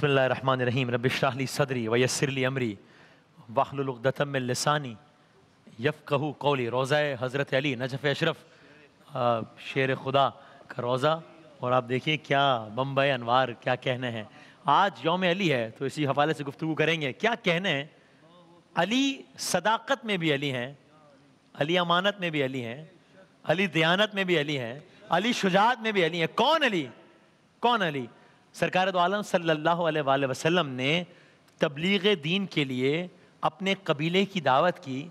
بسم اللہ الرحمن الرحیم رب اشرح لی صدری ویسر لی امری واحلل عقدۃ من لسانی یفقہوا قولی۔ روضہ حضرت علی نجف اشرف، شیر خدا کا روضہ، اور آپ دیکھیے کیا بمبئے انوار کیا کہنے ہیں۔ آج یوم علی ہے تو اسی حوالے سے گفتگو کریں گے۔ کیا کہنے ہیں؟ علی صداقت میں بھی علی ہیں، علی امانت میں بھی علی ہیں، علی دیانت میں بھی علی ہیں، علی شجاعت میں بھی علی ہیں۔ کون علی؟ کون علی؟ سرکار دو عالم صلی اللہ علیہ وآلہ وسلم نے تبلیغ دین کے لیے اپنے قبیلے کی دعوت کی،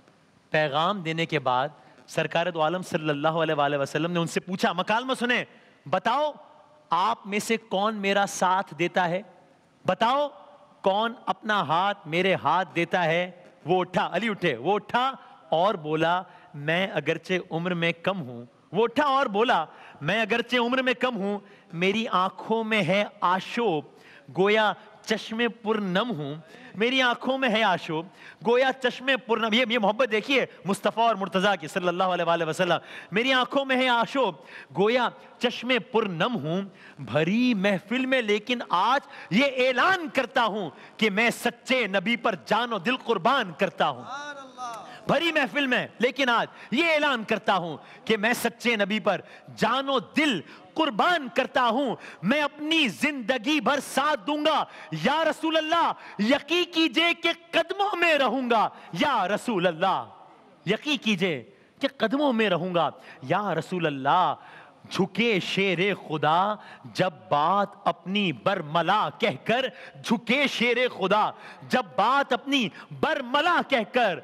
پیغام دینے کے بعد سرکار دو عالم صلی اللہ علیہ وآلہ وسلم نے ان سے پوچھا، مکالمہ سنیں، بتاؤ آپ میں سے کون میرا ساتھ دیتا ہے؟ بتاؤ کون اپنا ہاتھ میرے ہاتھ دیتا ہے؟ وہ اٹھا، علی اٹھے، وہ اٹھا اور بولا میں اگرچہ عمر میں کم ہوں، وہ اٹھا اور بولا میں اگرچہ عمر میں کم ہوں، میری آنکھوں میں ہے آشوب گویا چشمے پر نم ہوں، میری آنکھوں میں ہے آشوب گویا چشمے پر نم۔ یہ محبت دیکھیے مصطفیٰ اور مرتضیٰ کی صلی اللہ علیہ وآلہ وسلم۔ میری آنکھوں میں ہے آشوب گویا چشمے پر نم ہوں، بھری محفل میں لیکن آج یہ اعلان کرتا ہوں کہ میں سچے نبی پر جان و دل قربان کرتا ہوں۔ بھری محفل میں لیکن آج یہ اعلان کرتا ہوں کہ میں سچے نبی پر جان و دل قربان کرتا ہوں، میں اپنی زندگی بھر ساتھ دوں گا یا رسول اللہ، یقین کیجئے کہ قدموں میں رہوں گا یا رسول اللہ، یقین کیجئے کہ قدموں میں رہوں گا یا رسول اللہ۔ جھکے شیر خدا جب بات اپنی برملا کہہ کر، جھکے شیر خدا جب بات اپنی برملا کہہ کر،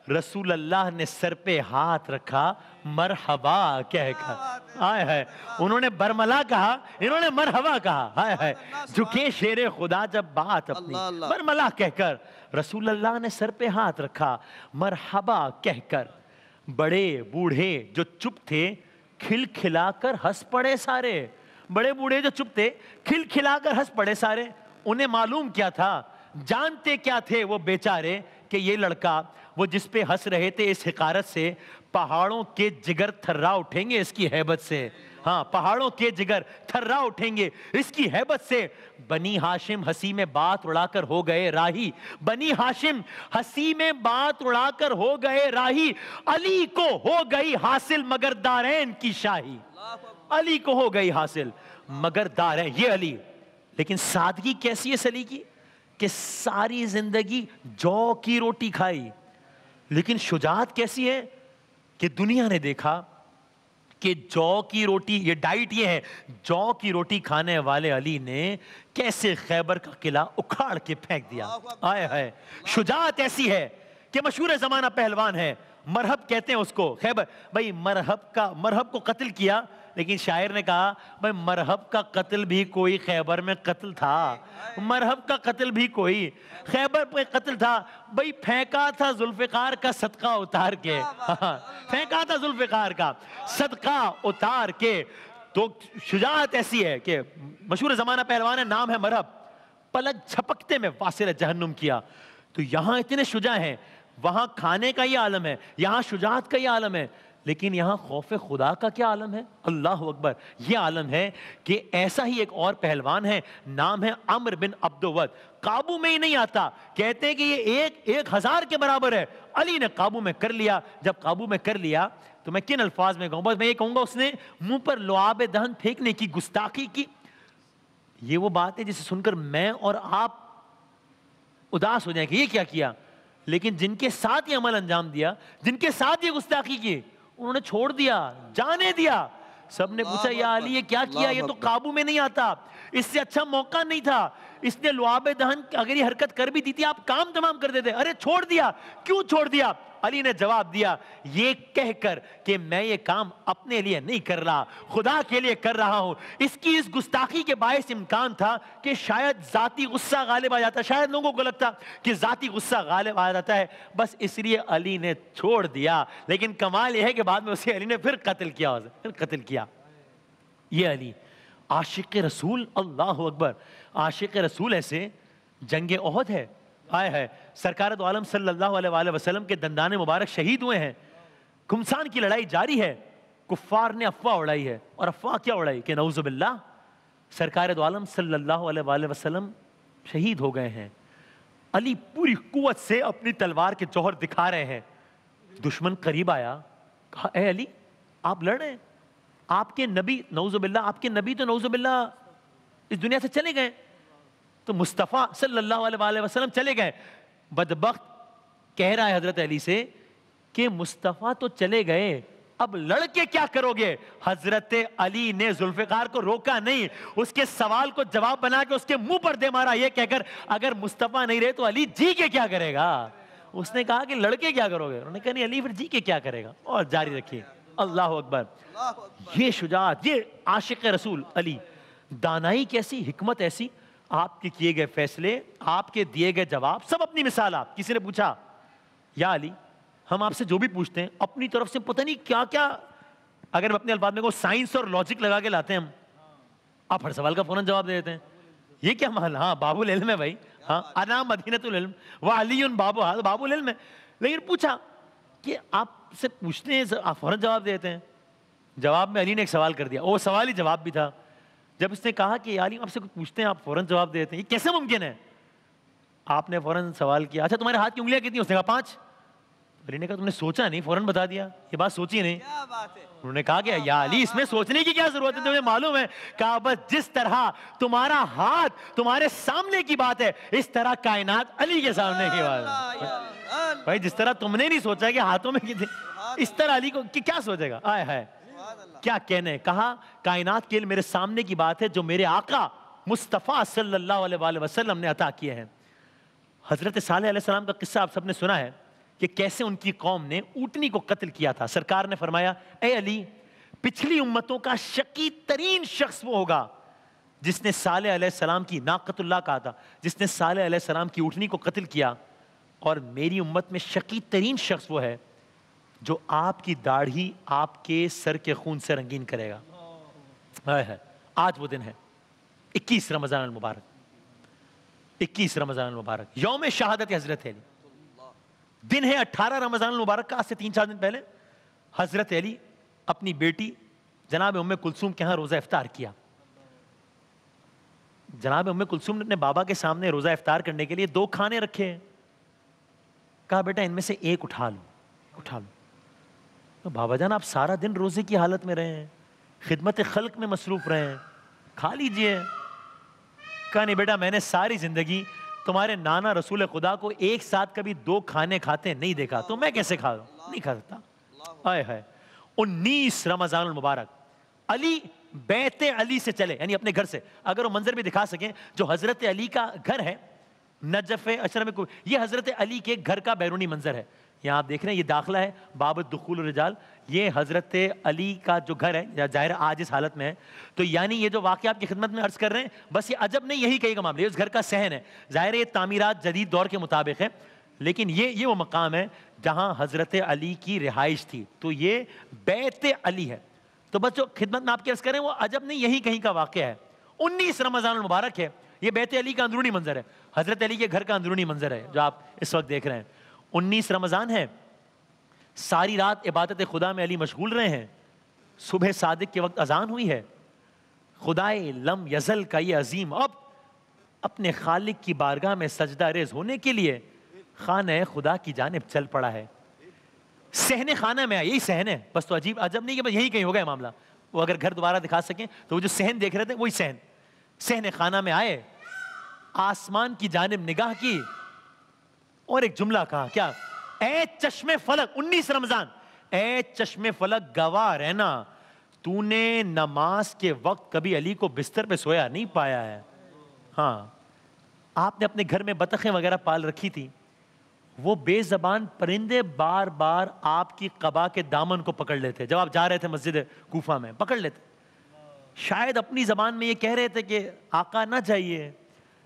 رسول اللہ نے سر پہ ہاتھ رکھا مرحبا کہہ کر۔ آئے ہے، انہوں نے برملا کہا، انہوں نے مرحبا کہا۔ آئے ہے، جھکے شیر خدا جب بات اپنی برملا کہہ کر، رسول اللہ نے سر پہ ہاتھ رکھا مرحبا کہہ کر۔ بڑے بوڑھے جو چپ تھے کھل کھلا کر ہنس پڑے سارے، بڑے بوڑھے جو چپ تھے کھل کھلا کر ہنس پڑے سارے۔ انہیں معلوم کیا تھا، جانتے کیا تھے وہ بیچارے کہ یہ لڑکا وہ جس پہ ہنس رہے تھے اس حقارت سے، پہاڑوں کے جگر تھرا اٹھیں گے اس کی ہیبت سے۔ ہاں، پہاڑوں کے جگر تھرا اٹھیں گے اس کی ہیبت سے۔ بنی ہاشم ہنسی میں بات اڑا کر ہو گئے راہی، بنی ہاشم ہنسی میں بات اڑا کر ہو گئے راہی، علی کو ہو گئی حاصل مگر دارین کی شاہی، علی کو ہو گئی حاصل مگر دارین، یہ علی۔ لیکن سادگی کیسی ہے علی کی کہ ساری زندگی جو کی روٹی کھائی، لیکن شجاعت کیسی ہے کہ دنیا نے دیکھا کہ جو کی روٹی، یہ ڈائٹ یہ ہے، جو کی روٹی کھانے والے علی نے کیسے خیبر کا قلعہ اکھاڑ کے پھینک دیا۔ آئے ہے، شجاعت ایسی ہے کہ مشہور زمانہ پہلوان ہے، مرہب کہتے ہیں اس کو، خیبر بھائی مرہب کو قتل کیا، لیکن شاعر نے کہا بھائی مرہب کا قتل بھی کوئی خیبر میں قتل تھا، مرہب کا قتل بھی کوئی خیبر پہ قتل تھا، بھائی پھینکا تھا ذوالفقار کا صدقہ اتار کے، پھینکا تھا ذوالفقار کا صدقہ اتار کے۔ تو شجاعت ایسی ہے کہ مشہور زمانہ پہلوان ہے، نام ہے مرہب، پلک جھپکتے میں واصل جہنم کیا۔ تو یہاں اتنے شجاع ہیں، وہاں کھانے کا یہ عالم ہے، یہاں شجاعت کا یہ عالم ہے، لیکن یہاں خوف خدا کا کیا عالم ہے؟ اللہ اکبر۔ یہ عالم ہے کہ ایسا ہی ایک اور پہلوان ہے، نام ہے عمر بن عبدود، قابو میں ہی نہیں آتا، کہتے ہیں کہ یہ ایک ہزار کے برابر ہے، علی نے قابو میں کر لیا۔ جب قابو میں کر لیا تو میں کن الفاظ میں کہوں؟ بس میں یہ کہوں گا اس نے منہ پر لعاب دہن پھینکنے کی گستاخی کی۔ یہ وہ بات ہے جسے سن کر میں اور آپ اداس ہو جائیں کہ یہ کیا کیا، لیکن جن کے ساتھ یہ عمل انجام دیا، جن کے ساتھ یہ گستاخی کی، انہوں نے چھوڑ دیا، جانے دیا۔ سب نے پوچھا یا علی یہ کیا کیا، یہ تو قابو میں نہیں آتا، اس سے اچھا موقع نہیں تھا، اس نے لعاب دہن اگر یہ حرکت کر بھی دی تھی آپ کام تمام کر دیتے، ارے چھوڑ دیا، کیوں چھوڑ دیا؟ علی نے جواب دیا یہ کہہ کر کہ میں یہ کام اپنے لیے نہیں کر رہا، خدا کے لیے کر رہا ہوں۔ اس کی اس گستاخی کے باعث امکان تھا کہ شاید ذاتی غصہ غالب آ جاتا، شاید لوگوں کو لگتا کہ ذاتی غصہ غالب آ جاتا ہے، بس اس لیے علی نے چھوڑ دیا۔ لیکن کمال یہ ہے کہ بعد میں اسے علی نے پھر قتل کیا۔ یہ علی عاشق رسول، اللہ اکبر، عاشق رسول ایسے جنگ احد ہے، آئے ہے، سرکار دو عالم صلی اللہ علیہ وآلہ وسلم کے دندان مبارک شہید ہوئے ہیں، گھمسان کی لڑائی جاری ہے، کفار نے افواہ اڑائی ہے، اور افواہ کیا اڑائی کہ نعوذ باللہ سرکار دو عالم صلی اللہ علیہ وآلہ وسلم شہید ہو گئے ہیں. علی پوری قوت سے اپنی تلوار کے جوہر دکھا رہے ہیں. دشمن قریب آیا, کہا اے علی آپ لڑ رہے ہیں, آپ کے نبی نعوذ باللہ, آپ کے نبی تو نعوذ باللہ اس دنیا سے چلے گئے, تو مصطفیٰ صلی اللہ علیہ وآلہ وسلم چلے گئے. بدبخت کہہ رہا ہے حضرت علی سے کہ مصطفیٰ تو چلے گئے, اب لڑ کے کیا کرو گے؟ حضرت علی نے ذوالفقار کو روکا نہیں, اس کے سوال کو جواب بنا کے اس کے منہ پر دے مارا, یہ کہہ کر اگر مصطفیٰ نہیں رہے تو علی جی کے کیا کرے گا؟ اس نے کہا کہ لڑ کے کیا کرو گے؟ انہوں نے کہا نہیں علی پھر جی کے کیا کرے گا, اور جاری رکھیے. اللہ اکبر. یہ شجاعت, یہ عاشق رسول علی, دانائی کیسی, حکمت ایسی, آپ کے کیے گئے فیصلے, آپ کے دیے گئے جواب, سب اپنی مثال. آپ کسی نے پوچھا یا علی ہم آپ سے جو بھی پوچھتے ہیں اپنی طرف سے پتہ نہیں کیا کیا, اگر میں اپنے الفاظ میں کو سائنس اور لاجک لگا کے لاتے ہیں ہم, آپ ہر سوال کا فوراً جواب دے دیتے ہیں. یہ کیا محل, ہاں باب العلم ہے بھائی, ہاں انا مدینۃ العلم وعلی بابها, باب العلم ہے. لیکن پوچھا کہ آپ سے پوچھتے ہیں آپ فوراً جواب دیتے ہیں. جواب میں علی نے ایک سوال کر دیا, وہ سوال ہی جواب بھی تھا. جب اس نے کہا کہ علی آپ سے کچھ پوچھتے ہیں آپ فوراً جواب دیتے ہیں, یہ کیسے ممکن ہے؟ آپ نے فوراً سوال کیا اچھا تمہارے ہاتھ کی انگلیاں کتنی؟ اس نے کہا 5. علی نے کہا تم نے سوچا نہیں, فوراً بتا دیا, یہ بات سوچی نہیں. انہوں نے کہا کہ یا علی اس میں سوچنے کی کیا ضرورت ہے, تمہیں معلوم ہے. کہا بس جس طرح تمہارا ہاتھ تمہارے سامنے کی بات ہے اس طرح کائنات علی کے سامنے کی بات ہے. بھائی جس طرح تم نے نہیں سوچا کہ ہاتھوں میں کتنے, اس طرح علی کو کیا سوچے گا؟ آئے ہے کیا کہنے. کہا کائنات کے علم میرے سامنے کی بات ہے جو میرے آقا مصطفیٰ صلی اللہ علیہ وآلہ وسلم نے عطا کیے ہیں. حضرت صالح علیہ السلام کا قصہ آپ سب نے سنا ہے کہ کیسے ان کی قوم نے اونٹنی کو قتل کیا تھا. سرکار نے فرمایا اے علی پچھلی امتوں کا شقی ترین شخص وہ ہوگا جس نے صالح علیہ السلام کی ناقۃ اللہ کہا تھا, جس نے صالح علیہ السلام کی اونٹنی کو قتل کیا, اور میری امت میں شقی ترین شخص وہ ہے جو آپ کی داڑھی آپ کے سر کے خون سے رنگین کرے گا. آج وہ دن ہے 21 رمضان المبارک, 21 رمضان المبارک, یوم شہادت حضرت علی. دن ہے 18 رمضان المبارک کا, آج سے 3-4 دن پہلے حضرت علی اپنی بیٹی جناب ام کلثوم کے ہاں روزہ افطار کیا. جناب ام کلثوم نے اپنے بابا کے سامنے روزہ افطار کرنے کے لیے 2 کھانے رکھے. کہا بیٹا ان میں سے ایک اٹھا لو. تو بابا جان آپ سارا دن روزے کی حالت میں رہے ہیں, خدمت خلق میں مصروف رہے ہیں, کھا لیجئے. کہا نہیں بیٹا میں نے ساری زندگی تمہارے نانا رسول خدا کو ایک ساتھ کبھی 2 کھانے کھاتے نہیں دیکھا, تو میں کیسے کھا لوں, نہیں کھا سکتا. آئے ہے 19 رمضان المبارک علی بیت علی سے چلے, یعنی اپنے گھر سے. اگر وہ منظر بھی دکھا سکیں جو حضرت علی کا گھر ہے نجف اشرف میں, یہ حضرت علی کے گھر کا بیرونی منظر ہے. یہاں آپ دیکھ رہے ہیں یہ داخلہ ہے باب الدخول الرجال, یہ حضرت علی کا جو گھر ہے ظاہر آج اس حالت میں ہے. تو یعنی یہ جو واقعہ آپ کی خدمت میں عرض کر رہے ہیں بس یہ عجب نہیں, یہی کہیں کا معاملہ, اس گھر کا صحن ہے. ظاہر یہ تعمیرات جدید دور کے مطابق ہے, لیکن یہ وہ مقام ہے جہاں حضرت علی کی رہائش تھی, تو یہ بیت علی ہے. تو بس جو خدمت میں آپ کی عرض کریں وہ عجب نہیں, یہی کہیں کا واقعہ ہے. 19 رمضان المبارک ہے, یہ بیت علی کا اندرونی منظر ہے, حضرت علی کے گھر کا اندرونی منظر ہے جو آپ اس وقت دیکھ رہے ہیں. 19 رمضان ہے, ساری رات عبادت خدا میں علی مشغول رہے ہیں. صبح صادق کے وقت اذان ہوئی ہے. خدائے لم یزل کا یہ عظیم اب اپنے خالق کی بارگاہ میں سجدہ ریز ہونے کے لیے خانہ خدا کی جانب چل پڑا ہے. صحن خانہ میں آیا, یہی صحن ہے بس, تو عجب نہیں کہ بس یہی کہیں ہو گیا معاملہ. وہ اگر گھر دوبارہ دکھا سکیں تو وہ جو صحن دیکھ رہے تھے وہی صحن خانہ میں آئے, آسمان کی جانب نگاہ کی اور ایک جملہ کہا, کیا؟ اے چشم فلک, 19 رمضان, اے چشم فلک گواہ رہنا تو نے نماز کے وقت کبھی علی کو بستر پہ سویا نہیں پایا ہے. ہاں آپ نے اپنے گھر میں بطخیں وغیرہ پال رکھی تھی, وہ بے زبان پرندے بار بار آپ کی قبا کے دامن کو پکڑ لیتے جب آپ جا رہے تھے مسجد کوفہ میں, پکڑ لیتے. شاید اپنی زبان میں یہ کہہ رہے تھے کہ آقا نہ جائیے.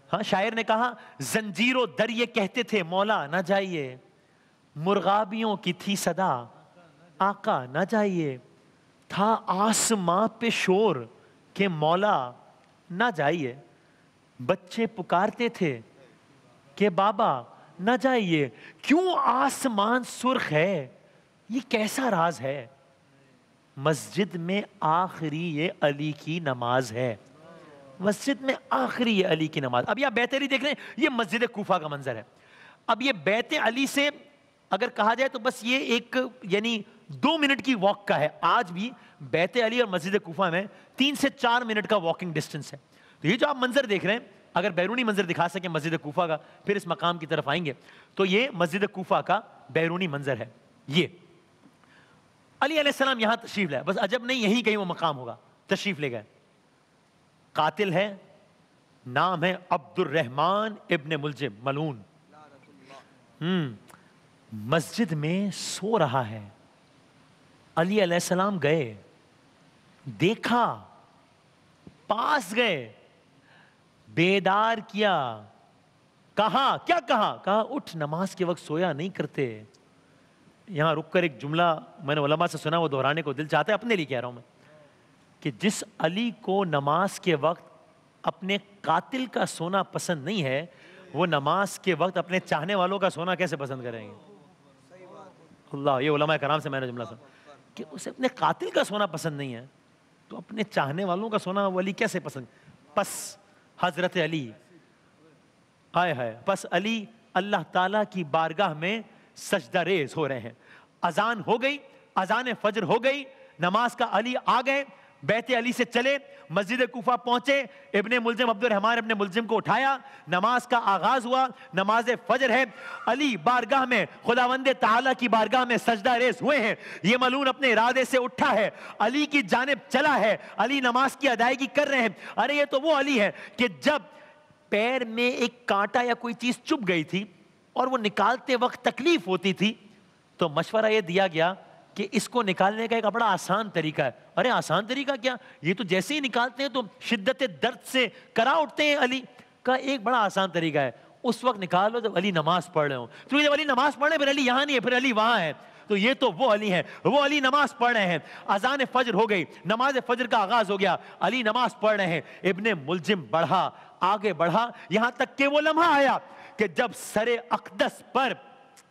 ہاں شاعر نے کہا زنجیر و در یہ کہتے تھے مولا نہ جائیے, مرغابیوں کی تھی صدا آقا نہ جائیے, تھا آسماں پہ شور کہ مولا نہ جائیے, بچے پکارتے تھے کہ بابا نہ جائیے, کیوں آسمان سرخ ہے یہ کیسا راز ہے, مسجد میں آخری یہ علی کی نماز ہے. مسجد میں آخری یہ علی کی نماز. اب یہ بیت علی دیکھ رہے ہیں, یہ مسجد کوفہ کا منظر ہے. اب یہ بیت علی سے اگر کہا جائے تو بس یہ ایک یعنی 2 منٹ کی واک کا ہے. آج بھی بیت علی اور مسجد کوفہ میں 3 سے 4 منٹ کا واکنگ ڈسٹنس ہے. تو یہ جو آپ منظر دیکھ رہے ہیں, اگر بیرونی منظر دکھا سکیں مسجد کوفہ کا, پھر اس مقام کی طرف آئیں گے, تو یہ مسجد کوفہ کا بیرونی منظر ہے. یہ علی علیہ السلام یہاں تشریف لائے, بس عجب نہیں یہیں کہیں وہ مقام ہوگا, تشریف لے گئے. قاتل ہے, نام ہے عبد الرحمن ابن ملجم ملعون. مسجد میں سو رہا ہے. علی علیہ السلام گئے, دیکھا, پاس گئے, بیدار کیا. کہا, کیا کہا؟ کہا اٹھ, نماز کے وقت سویا نہیں کرتے. یہاں رک کر ایک جملہ میں نے علماء سے سنا, وہ دہرانے کو دل چاہتا ہے, اپنے لیے کہہ رہا ہوں میں, کہ جس علی کو نماز کے وقت اپنے قاتل کا سونا پسند نہیں ہے, وہ نماز کے وقت اپنے چاہنے والوں کا سونا کیسے پسند کریں گے؟ اللہ, یہ علماء کرام سے میں نے جملہ سنا کہ اسے اپنے قاتل کا سونا پسند نہیں ہے تو اپنے چاہنے والوں کا سونا وہ علی کیسے پسند. پس حضرت علی آئے ہے, پس علی اللہ تعالیٰ کی بارگاہ میں سجدہ ریز ہو رہے ہیں. اذان ہو گئی, اذان فجر ہو گئی, نماز کا علی آ گئے, بیت علی سے چلے, مسجد کوفہ پہنچے, ابن ملجم عبد الرحمن ابن ملجم کو اٹھایا, نماز کا آغاز ہوا, نماز فجر ہے. علی بارگاہ میں, خداوند تعالیٰ کی بارگاہ میں سجدہ ریز ہوئے ہیں. یہ ملعون اپنے ارادے سے اٹھا ہے, علی کی جانب چلا ہے, علی نماز کی ادائیگی کر رہے ہیں. ارے یہ تو وہ علی ہے کہ جب پیر میں ایک کانٹا یا کوئی چیز چبھ گئی تھی اور وہ نکالتے وقت تکلیف ہوتی تھی, تو مشورہ یہ دیا گیا کہ اس کو نکالنے کا ایک بڑا آسان طریقہ ہے. ارے آسان طریقہ کیا, یہ تو جیسے ہی نکالتے ہیں تو شدت درد سے کرا اٹھتے ہیں. علی کا ایک بڑا آسان طریقہ ہے, اس وقت نکالو جب علی نماز پڑھ رہے ہوں. تو جب علی نماز پڑھ رہے ہیں پھر علی یہاں نہیں ہے, پھر علی وہاں ہے. تو یہ تو وہ علی ہے, وہ علی نماز پڑھ رہے ہیں. اذان فجر ہو گئی, نماز فجر کا آغاز ہو گیا, علی نماز پڑھ رہے ہیں. ابن ملجم بڑھا, آگے بڑھا, یہاں تک کہ وہ لمحہ آیا کہ جب سر اقدس پر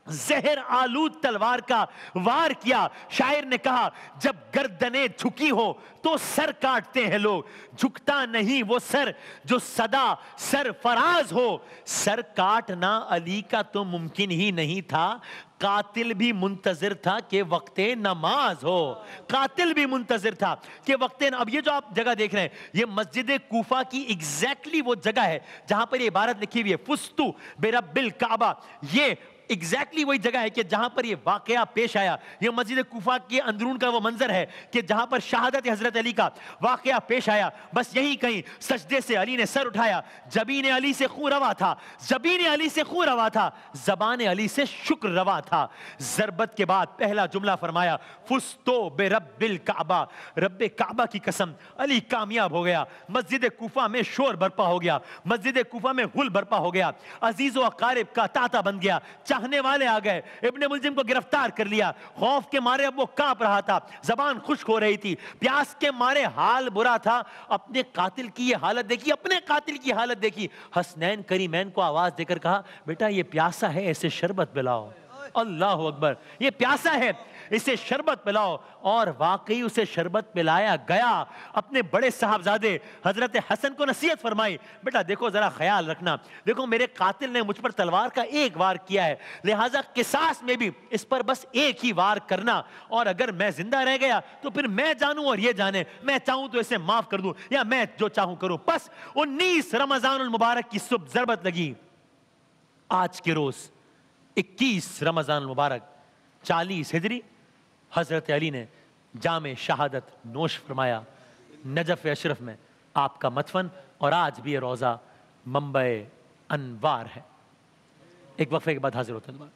زہر آلود تلوار کا وار کیا. شاعر نے کہا جب گردنیں جھکی ہو تو سر کاٹتے ہیں لوگ, جھکتا نہیں وہ سر جو صدا سر فراز ہو. سر کاٹنا علی کا تو ممکن ہی نہیں تھا, قاتل بھی منتظر تھا کہ وقت نماز ہو, قاتل بھی منتظر تھا کہ وقت. اب یہ جو آپ جگہ دیکھ رہے ہیں یہ مسجد کوفہ کی ایگزیکٹلی وہ جگہ ہے جہاں پر یہ عبارت لکھی ہوئی ہے فستو برب الکعبہ. یہ ایگزیکٹلی وہی جگہ ہے کہ جہاں پر یہ واقعہ پیش آیا. یہ مسجد کوفہ کے اندرون کا وہ منظر ہے کہ جہاں پر شہادت حضرت علی کا واقعہ پیش آیا. بس یہی کہیں سجدے سے علی نے سر اٹھایا, جبین علی سے خون روا تھا, جبین علی سے خون روا تھا, زبان علی سے شکر روا تھا. ضربت کے بعد پہلا جملہ فرمایا فستو برب الکعبہ, رب کعبہ کی قسم علی کامیاب ہو گیا. مسجد کوفہ میں شور برپا ہو گیا, مسجد کوفہ میں غل برپا ہو گیا, عزیز و اقارب کا تاتا بن گیا, چاہنے والے آ گئے. ابن ملجم کو گرفتار کر لیا, خوف کے مارے اب وہ کانپ رہا تھا, زبان خشک ہو رہی تھی, پیاس کے مارے حال برا تھا. اپنے قاتل کی یہ حالت دیکھی, اپنے قاتل کی حالت دیکھی. حسنین کریمین کو آواز دے کر کہا بیٹا یہ پیاسا ہے, اسے شربت پلاؤ. اللہ اکبر, یہ پیاسا ہے اسے شربت پلاؤ. اور واقعی اسے شربت پلایا گیا. اپنے بڑے صاحبزادے حضرت حسن کو نصیحت فرمائی, بیٹا دیکھو ذرا خیال رکھنا, دیکھو میرے قاتل نے مجھ پر تلوار کا ایک وار کیا ہے, لہٰذا قصاص میں بھی اس پر بس ایک ہی وار کرنا, اور اگر میں زندہ رہ گیا تو پھر میں جانوں اور یہ جانے, میں چاہوں تو اسے معاف کر دوں یا میں جو چاہوں کروں. بس 19 رمضان المبارک کی صبح ضربت لگی. آج کے روز 21 رمضان المبارک 40 ہجری حضرت علی نے جام شہادت نوش فرمایا نجف اشرف میں, آپ کا مدفن, اور آج بھی یہ روضہ منبع انوار ہے. ایک وقفے کے بعد حاضر ہوتے ہیں.